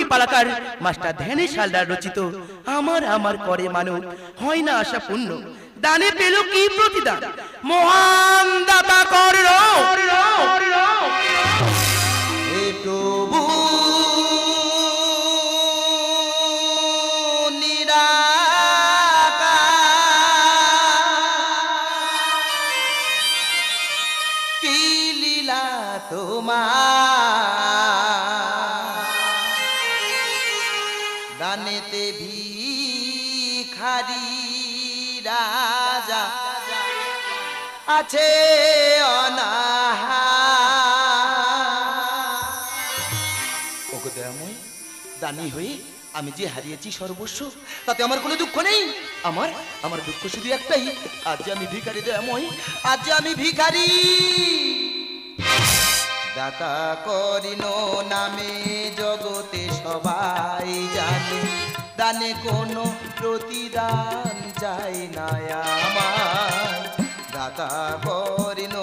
Palekar master ধ্যানের হালদার রচিত আমার আমার করে মানব হয় না আশা পূর্ণ দানে পেল কি প্রতিদান মহান দাতা করল হে প্রভু কি লীলা তোমার দানেতে ভিখারি রাজা আছে ওগো দয়াময় দানি হয়ে আমি যে হারিয়েছি সর্বস্ব তাতে আমার কোনো দুঃখ নেই আমার দুঃখ শুধু একটাই আজ আমি ভিখারি দয়াময় আজ আমি ভিখারি দাতা করিন নামে জগতে সবাই জানে দানে কোনো প্রতিদান চাই না আমার দাতা করিন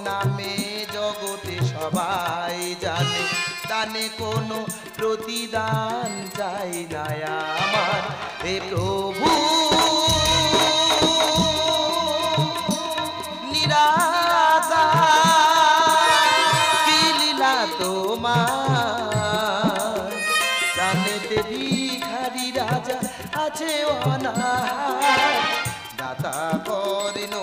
নামে জগতে সবাই জানে দানে কোনো প্রতিদান চাই না আমার হে প্রভু তোমার জানেতে ভিখারি রাজা আছে অনাহার দাতা করেন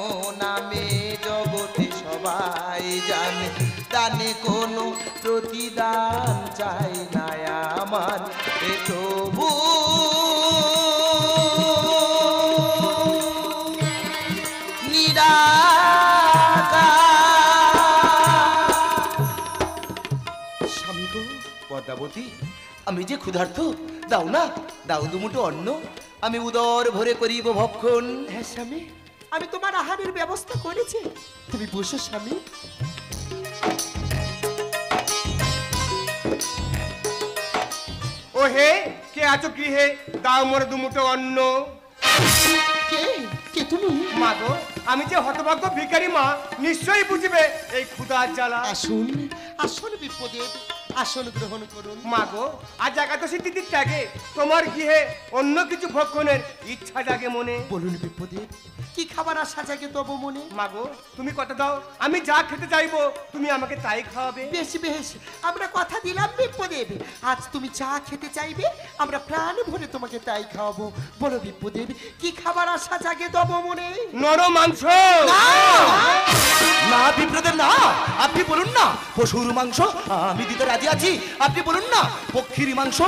নামে জগতে সবাই জানে দানে কোনো প্রতিদান চাই না আমার হে প্রভু পদ্মাবতী আমি যে ক্ষুধার্ত দাও না দাও দুমুঠো অন্ন আমি উদর ভরে করিব ভক্ষণ হ্যাঁ স্বামী আমি তোমার আহারের ব্যবস্থা করেছি তুমি বসো স্বামী ও হে কে আছো গৃহে দাও মোর দুমুঠো অন্ন কে কে তুমি মা গো আমি যে হতভাগ্য ভিখারি মা নিশ্চয়ই বুঝবে এই ক্ষুধার জ্বালা আসুন আসুন বিপ্রদেব আসন গ্রহণ করুন মা গো আজ একাদশী তিথির ত্যাগে তোমার গৃহে অন্য কিছু ভক্ষণের ইচ্ছা জাগে মনে বলুন বিপ্রদেব কি খাবার আশা জাগে তব মনে মা গো তুমি কথা দাও আমি যা খেতে চাইবো তুমি আমাকে তাই খাওয়াবে বেশ বেশ আমরা কথা দিলাম বিপ্রদেব আজ তুমি যা খেতে চাইবে আমরা প্রাণ ভরে তোমাকে তাই খাওয়াবো বলো বিপ্রদেব কি খাবার আশা জাগে তব মনে নরম মাংস না বিপ্রদেব না আপনি বলুন না পশুর মাংস আমি দিতে রাজি আছি আপনি বলুন না পক্ষীর মাংস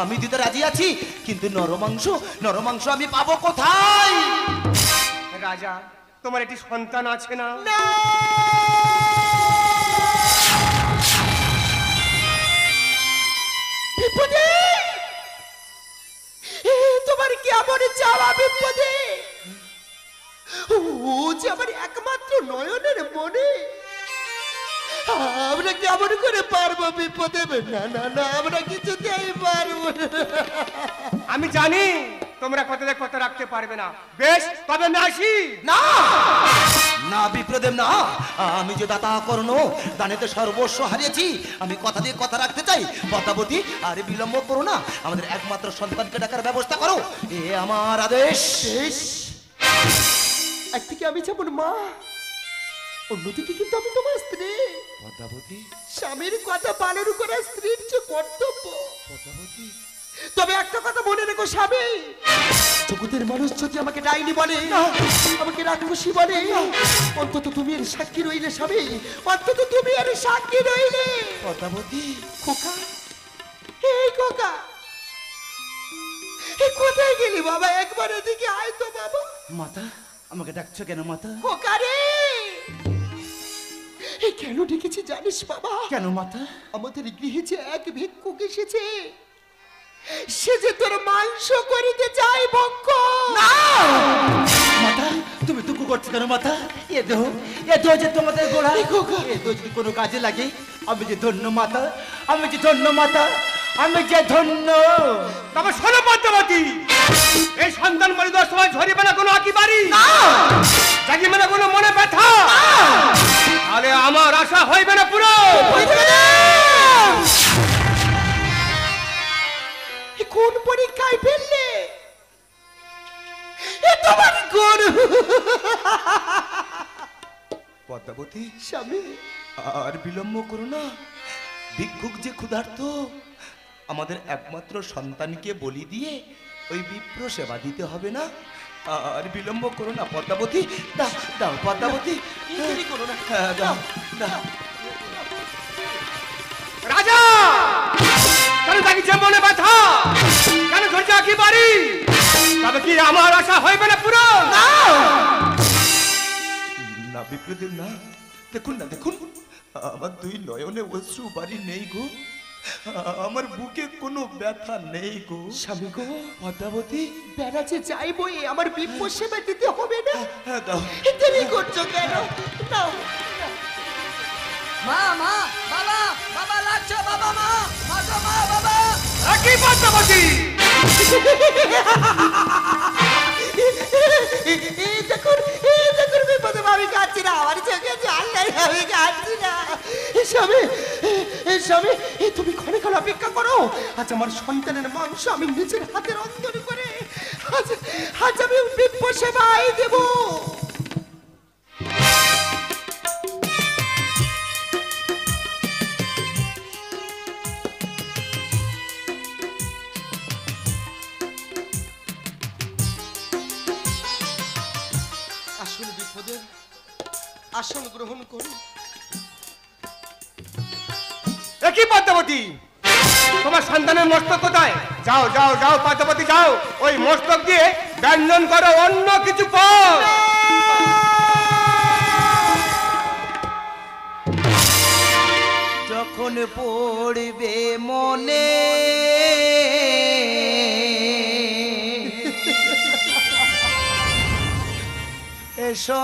আমি দিতে রাজি আছি কিন্তু নরমাংস আমি পাবো কোথায় রাজা তোমার একটি সন্তান আছে না তোমার কি আমার চাওয়া বিপদে ও যে আমার একমাত্র নয়নের মনে আমরা কেমন করে পারবো বিপদে না না না আমরা কিছুতেই পারবো আমি জানি তোমরা কথা রাখতে পারবে না বেশ তবে আমি আসি না না বিপ্রদেব না আমি যে দাতা কর্ণ দানেতে সর্বস্ব হারিয়েছি আমি কথা দিয়ে কথা রাখতে চাই পদ্মাবতী আর বিলম্ব করো না আমাদের একমাত্র সন্তানকে ডাকার ব্যবস্থা করো এ আমার আদেশ একদিকে আমি যেমন মা অন্যদিকে কিন্তু আমি তোমার স্ত্রী পদ্মাবতী স্বামীর কথা পালন করা স্ত্রীর যে কর্তব্য পদ্মাবতী তবে একটা কথা মনে রেখো স্বামী জগতের মানুষ যদি আমাকে ডাইনি বলে আমাকে রাক্ষসী বলে অন্তত তুমি এর সাক্ষী রইলে স্বামী অন্তত তুমি এর সাক্ষী রইলে পদ্মাবতী খোকা এই খোকা এই কোথায় গেলি বাবা একবার এদিকে আয় তো বাবা মাতা আমাকে ডাকছো কেন মাতা খোকা রে এই কেন ডেকেছি জানিস বাবা কেন মাতা আমাদের গৃহে যে এক ভিক্ষুক এসেছে সে যে তোর মাংস করিতে চাই ভক্ষ না মাতা তুমি দুঃখ করছো কেন মাতা এ দেহ যে তোমাদের গোড়া এ যদি কোনো কাজে লাগে আমি যে ধন্য মাতা আমি যে ধন্য মাতা আমি যে ধন্য তবে শোনো পদ্মাবতী এই সন্তান মরে দেওয়ার সময় ঝরিবে না কোনো আঁকি বাড়ি জাগিবে না কোনো মনে ব্যথা তাহলে আমার আশা হইবে না পুরো কোন পরীক্ষায় ফেললে? এ তোমার গরু। পদ্মাবতী, স্বামী, আর বিলম্ব করো না। ভিক্ষুক যে ক্ষুধার্ত, আমাদের একমাত্র সন্তানকে বলি দিয়ে ওই বিপ্র সেবা দিতে হবে না? আর বিলম্ব করো না পদ্মাবতী। দাও দাও পদ্মাবতী, দেরি করো না। হ্যাঁ, দাও দাও। রাজা, কেন জাগিছে মনে ব্যথা? কেন ধৈর্য কি বাড়ি? তবে কি আমার আশা হইবে না পুরো? না বিপ্রদেব না, দেখুন না দেখুন, আমার দুই নয়নে অশ্রু বাড়ি নেই গো, আমার বুকে কোনো ব্যথা নেই গো। স্বামী গো, পদ্মাবতী, বেড়াচ্ছে যাইবই, আমার বিপ্র সেবা দিতে হবে না? হ্যাঁ দাও। দেরি করছো কেন? নাও। মা মা বাবা বাবা লাগছে বাবা মা মা গো, মা বাবা কি পদ্মাবতী? দেখুন বিপদে আমি কাঁদছি না, আমার চোখে জল নাই, আমি কাঁদছি না। স্বামী, স্বামী, তুমি ক্ষণিকাল অপেক্ষা করো। আজ আমার সন্তানের মাংস আমি নিজের হাতে রন্ধন করে আজ আমি বিপ্র সেবায় দেব। আসল বিপদের আসন গ্রহণ করুন। কি পদ্মাবতী, তোমার সন্তানের মস্তক কোথায়? যাও যাও যাও পদ্মাবতী, যাও ওই মস্তক দিয়ে ব্যঞ্জন করো অন্য কিছু পর। যখন পড়বে মনে এসো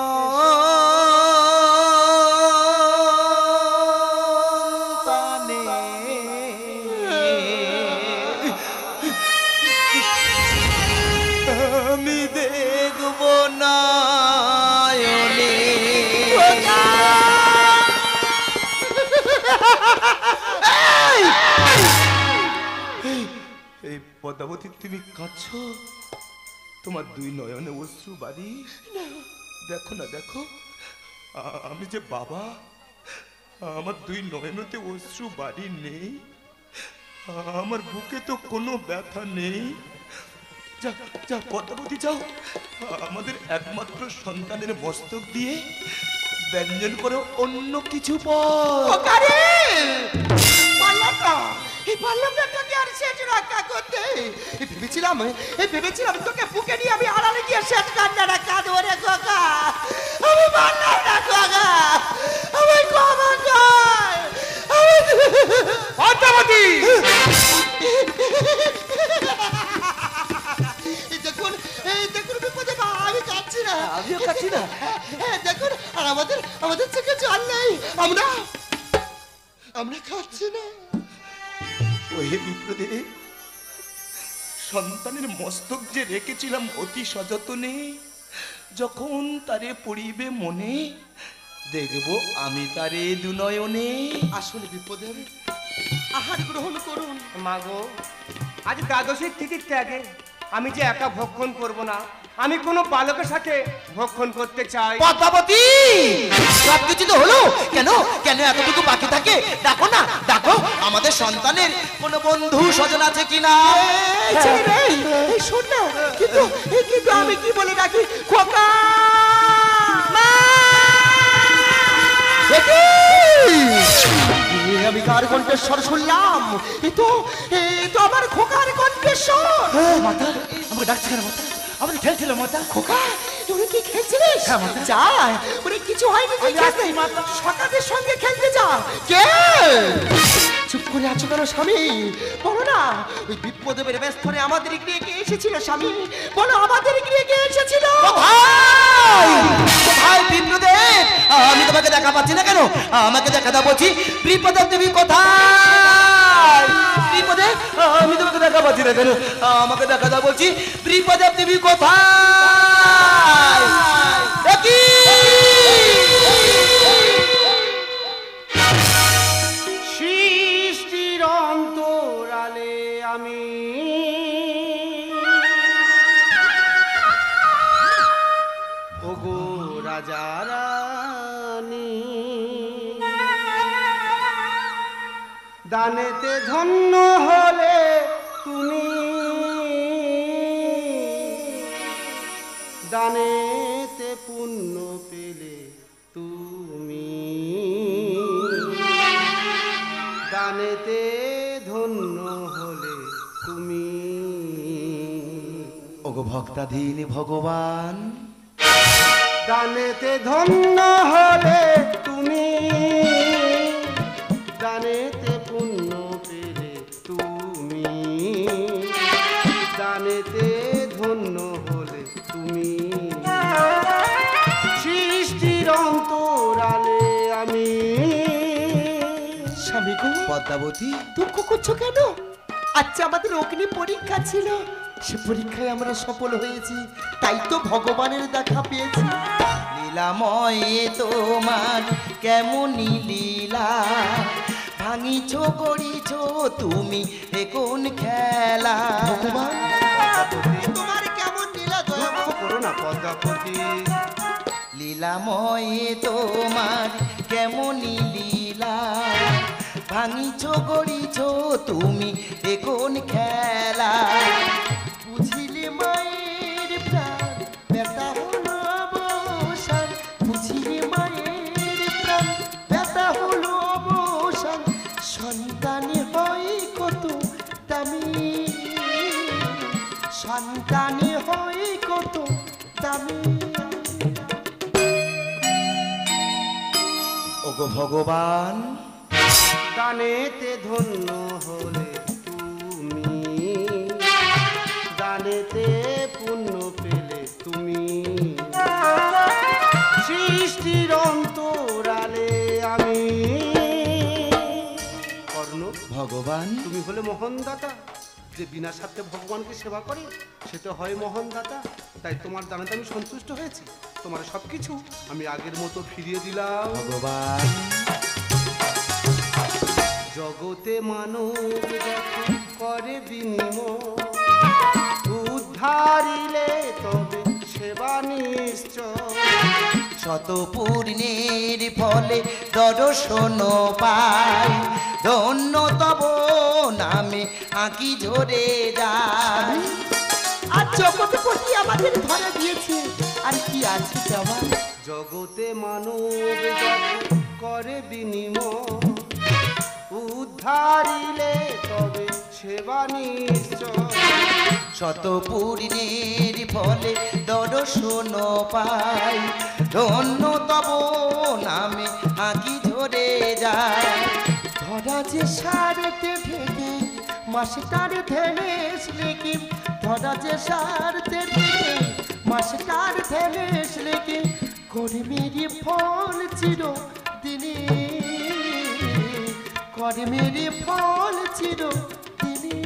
আমি দেখব না এই পদ্মাবতী, তুমি কাঁদছো? তোমার দুই নয়নে অশ্রু বাড়ি। দেখো না দেখো, আমি যে বাবা, আমার দুই নয়নতে অশ্রু বাড়ি নেই, আমার বুকে তো কোনো ব্যথা নেই। যা যা পদ্মাবতী, যাও আমাদের একমাত্র সন্তানের মস্তক দিয়ে ব্যঞ্জন করে অন্য কিছু পারলাম না তোকে আর শেষ রক্ষা করতে। ভেবেছিলাম তোকে বুকে নিয়ে আমি আড়ালে গিয়ে শেষ কান্নাটা কাঁদবো রে খোকা। আমি পারলাম না খোকা, আমি ক্ষমা কর। পদ্মাবতী, দেখুন দেখুন বিপদে মা, আমি কাঁদছি না। আমিও কাঁদছি না। হ্যাঁ দেখুন, আর আমাদের চোখে জল নেই, আমরা কাঁদছি না। ওহে বিপ্রদেব, সন্তানের মস্তক যে রেখেছিলাম অতি সযতনে, যখন তারে পড়িবে মনে, দেখব আমি তারে দুনয়নে। আসলে বিপদের আহার গ্রহণ করুন। মাগো, আজ দ্বাদশীর তিথির ত্যাগে আমি যে একা ভক্ষণ করব না, আমি কোনো বালকের সাথে ভক্ষণ করতে চাই। পদ্মাবতী, সবকিছু তো হলো, কেন কেন এতটুকু বাকি থাকে? দেখো না দেখো, আমাদের সন্তানের কোনো বন্ধু স্বজন আছে কিনা। শোন না, কিন্তু আমি কি বলে ডাকি? খোকা, আমি কার কণ্ঠেশ্বর শুনলাম? এ তো আমার খোকার কণ্ঠেশ্বর। মাতা, আমাকে ডাকছে কেন মাতা? আমাকে খেলছিল মাতা। খোকা, তুই কি খেলছিলিস? যা, ওরে কিছু হয়নি, তুই খেলতে সকালের সঙ্গে খেলতে যা। কে? চুপ করে আছো কেন স্বামী? বলো না, ওই বিপ্রদেবের ব্যস্তরে আমাদের গৃহে কে এসেছিল স্বামী? বলো, আমাদের গৃহে কে এসেছিল? ভাই বিপ্রদেব, আমি তোমাকে দেখা পাচ্ছি না কেন? আমাকে দেখা দাও বলছি। বিপ্রদেব, তুমি কোথায়? বিপ্রদেব, আমি তোমাকে দেখা পাচ্ছি না কেন? আমাকে দেখা দাও বলছি। বিপ্রদেব, তুমি কোথায়? দেখি সৃষ্টির অন্তরালে আমি রাজা রানী দানেতে ধন্য হলে তুমি দানেতে পুণ্য পেলে তুমি দানেতে ধন্য হলে তুমি ওগো ভক্তাধীন ভগবান, দানেতে ধন্য হলে তুমি দানেতে পুণ্য পেলে তুমি দানেতে ধন্য হলে তুমি সৃষ্টির অন্তরালে আমি স্বামী গো পদ্মাবতী দুঃখ করছো কেন? আচ্ছা আমাদের অগ্নি পরীক্ষা ছিল, সে পরীক্ষায় আমরা সফল হয়েছি, তাই তো ভগবানের দেখা পেয়েছি। লীলাময় তোমার কেমনই লীলা, ভাঙিছ করিছ তুমি এ কোন খেলা। ভগবান তোমার কেমন লীলা দয়া করো না পদ্মাপতি। লীলাময় তোমার কেমনই লীলা, ভাঙিছ করিছ তুমি এ কোন খেলা। বুঝিলে মায়ের প্রাণ ব্যথা হলো অবসান, বুঝিলে মায়ের প্রাণ ব্যথা হলো অবসান, সন্তানে হয় কত দামি, সন্তানে হয় কত দামি। ওগো ভগবান, দানেতে ধন্য হলে তুমি দানেতে পুণ্য পেলে তুমি সৃষ্টির অন্তরালে আমি কর্ণ। ভগবান তুমি হলে মোহনদাতা, যে বিনা স্বার্থে ভগবানকে সেবা করে সে তো হয় মোহনদাতা। তাই তোমার দানেতে আমি সন্তুষ্ট হয়েছি, তোমার সবকিছু আমি আগের মতো ফিরিয়ে দিলাম। ভগবান জগতে মানব যখন করে বিনিময়, উদ্ধারিলে তবে সেবা নিশ্চয়। শত পূর্ণের ফলে দর্শন পাই, ধন্য তব নামে আঁকি ঝরে যায়। আর জগতে পতি আমাদের ধরা দিয়েছে, আর কি আছে যাওয়া। জগতে মানব যখন করে বিনিময়, উদ্ধারিলে তবে সেবা নিশ্চয়। শত পূর্ণের ফলে দর্শন পাই, ধন্য তব নামে আঁকি ঝরে যায়। ধরা যে সারতে ঢেকে মাস্টার ধেনেশ লেকে, ধরা যে সারতে ঢেকে মাস্টার ধেনেশ লেকে, কর্মেরই ফল চির দিনে, কর্মেরই ফল চির দিনে।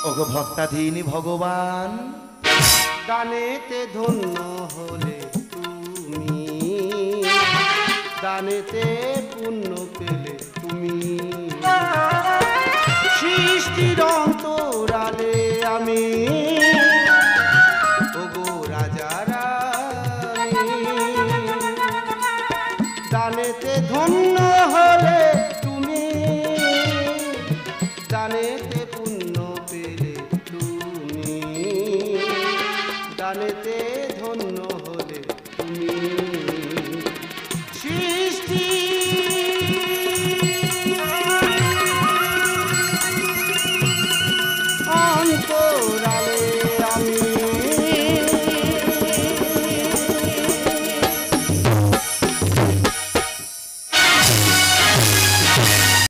ওগো ভক্তাধীন ভগবান, দানেতে ধন্য হলে তুমি দানেতে পুণ্য পেলে তুমি সৃষ্টির অন্তরালে আমি ওগো রাজা রানী দানেতে ধন্য হলে তুমি দানেতে পুণ্য পেলে তুমি দানেতে ধন্য